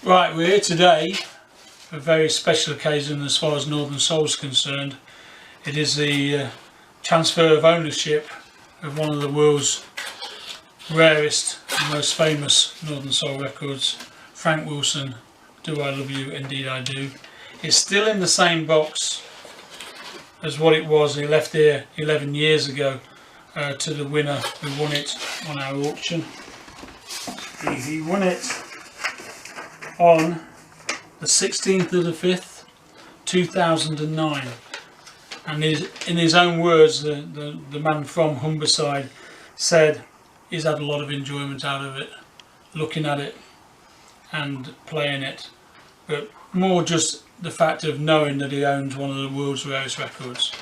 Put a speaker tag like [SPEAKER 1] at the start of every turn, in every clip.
[SPEAKER 1] Right, we're here today for a very special occasion as far as Northern Soul is concerned. It is the transfer of ownership of one of the world's rarest and most famous Northern Soul records, Frank Wilson, Do I Love You, Indeed I Do. It's still in the same box as what it was. He left here 11 years ago to the winner who won it on our auction. He won it on the 16th of the 5th, 2009. And in his own words, the man from Humberside said he's had a lot of enjoyment out of it, looking at it and playing it, but more just the fact of knowing that he owns one of the world's rarest records.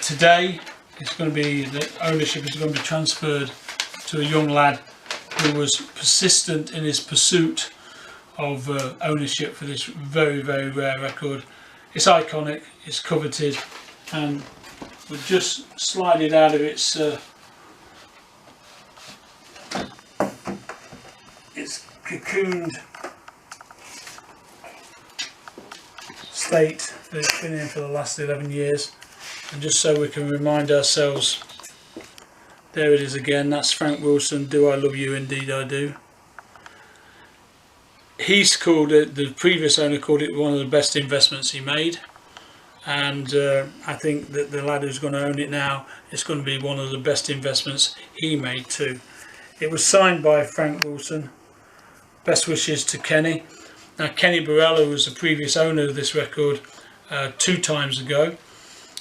[SPEAKER 1] Today, it's going to be, the ownership is going to be transferred to a young lad who was persistent in his pursuit of ownership for this very, very rare record. It's iconic, it's coveted, and we'll just slide it out of its cocooned state that it's been in for the last 11 years, and just so we can remind ourselves, there it is again. That's Frank Wilson, Do I Love You, Indeed I Do. He's called it, the previous owner called it one of the best investments he made, and I think that the lad who's going to own it now, it's going to be one of the best investments he made too. It was signed by Frank Wilson. Best wishes to Kenny. Now, Kenny Burrell, who was the previous owner of this record 2 times ago,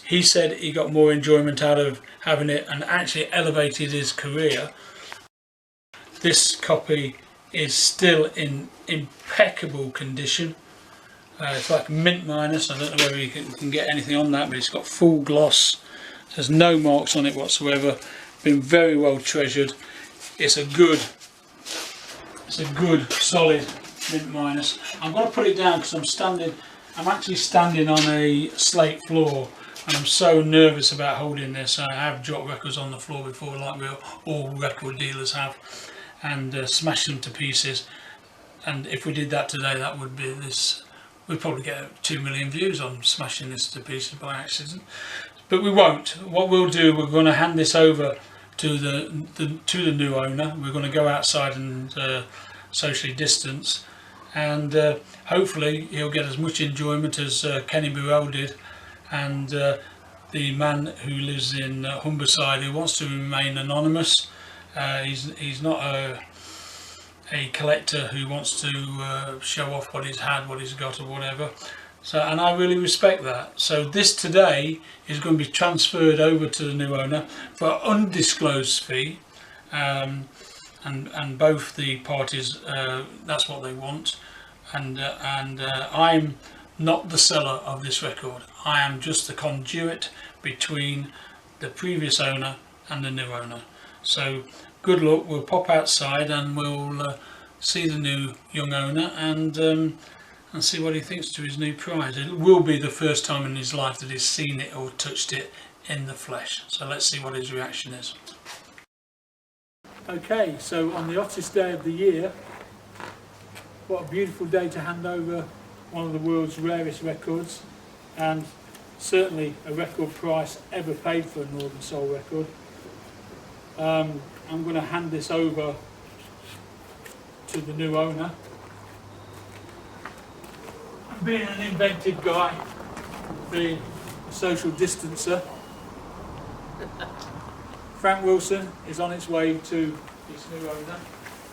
[SPEAKER 1] he said he got more enjoyment out of having it and actually elevated his career. This copy is still in impeccable condition. It's like mint minus. I don't know whether you can get anything on that, but it's got full gloss. There's no marks on it whatsoever. Been very well treasured. It's a good solid mint minus. I'm going to put it down because I'm actually standing on a slate floor, and I'm so nervous about holding this. I have dropped records on the floor before, like all record dealers have, and smashed them to pieces. And if we did that today, that would be this. We'd probably get 2 million views on smashing this to pieces by accident. But we won't. What we'll do, we're going to hand this over to the new owner. We're going to go outside and socially distance, and hopefully he'll get as much enjoyment as Kenny Burrell did, and the man who lives in Humberside, who wants to remain anonymous. He's not a collector who wants to show off what he's had, what he's got, or whatever. So, and I really respect that. So this today is going to be transferred over to the new owner for an undisclosed fee, and both the parties, that's what they want. And I'm not the seller of this record. I am just the conduit between the previous owner and the new owner. So good luck. We'll pop outside and we'll see the new young owner and see what he thinks to his new prize. It will be the first time in his life that he's seen it or touched it in the flesh. So let's see what his reaction is. Okay, so on the hottest day of the year, what a beautiful day to hand over one of the world's rarest records, and certainly a record price ever paid for a Northern Soul record. I'm going to hand this over to the new owner. Being an inventive guy, being a social distancer, Frank Wilson is on its way to its new owner,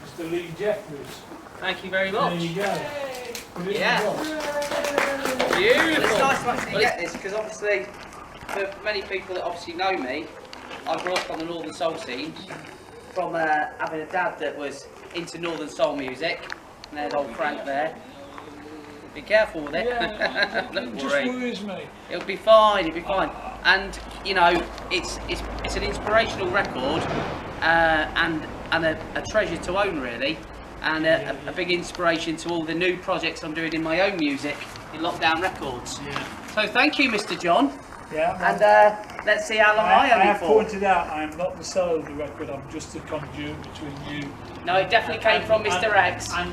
[SPEAKER 1] Mr. Lee Jeffries.
[SPEAKER 2] Thank you very much.
[SPEAKER 1] There you go.
[SPEAKER 2] Yeah. Beautiful. It's nice to actually get this because obviously, for many people that obviously know me, I grew up on the Northern Soul scene from having a dad that was into Northern Soul music, and there's old Frank there. Be careful with it.
[SPEAKER 1] Yeah,
[SPEAKER 2] Don't
[SPEAKER 1] it
[SPEAKER 2] worry.
[SPEAKER 1] just worries me.
[SPEAKER 2] It'll be fine. It'll be fine. And you know, it's an inspirational record, and a treasure to own really, and a big inspiration to all the new projects I'm doing in my own music in Lockdown Records.
[SPEAKER 1] Yeah.
[SPEAKER 2] So thank you, Mr. John.
[SPEAKER 1] Yeah.
[SPEAKER 2] And let's see how long I own it for.
[SPEAKER 1] I have pointed out I am not the seller of the record. I'm just a conduit between you.
[SPEAKER 2] No, it definitely came from Mr. X.
[SPEAKER 1] And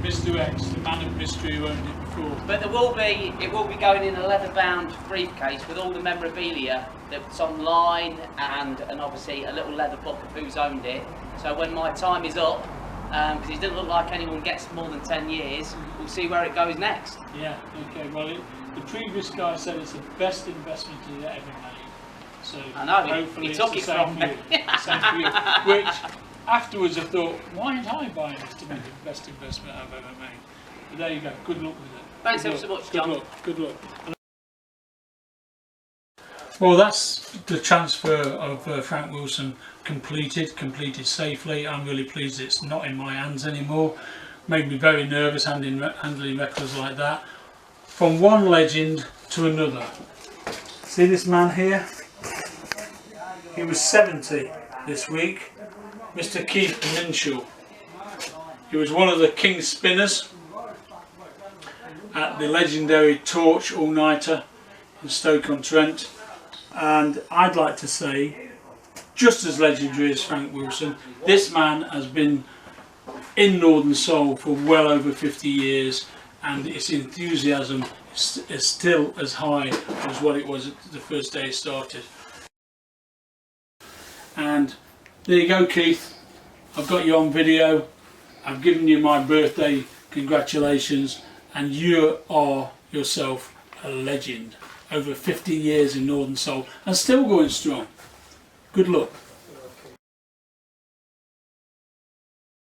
[SPEAKER 1] Mr. X, the man of mystery who owned it before.
[SPEAKER 2] But it will be going in a leather-bound briefcase with all the memorabilia that's online and obviously a little leather book of who's owned it. So when my time is up, because it doesn't look like anyone gets more than 10 years, we'll see where it goes next.
[SPEAKER 1] Yeah, okay, well the previous guy said it's the best investment he'd ever made. So
[SPEAKER 2] I know,
[SPEAKER 1] hopefully
[SPEAKER 2] he took
[SPEAKER 1] it's
[SPEAKER 2] it
[SPEAKER 1] the
[SPEAKER 2] from
[SPEAKER 1] same
[SPEAKER 2] me.
[SPEAKER 1] for you. Same for you. Which afterwards I thought, why didn't I buy this to make the best investment I've ever made? But there you go, good luck with it.
[SPEAKER 2] Thanks ever so much, John.
[SPEAKER 1] Good luck. Well, that's the transfer of Frank Wilson completed safely. I'm really pleased it's not in my hands anymore. Made me very nervous handling records like that. From one legend to another. See this man here? He was 70 this week. Mr. Keith Minshall. He was one of the king spinners at the legendary Torch All-Nighter in Stoke-on-Trent. And I'd like to say, just as legendary as Frank Wilson, this man has been in Northern Soul for well over 50 years, and its enthusiasm is still as high as what it was the first day it started. And there you go, Keith, I've got you on video, I've given you my birthday congratulations, and you are yourself a legend. Over 50 years in Northern Soul and still going strong. Good luck.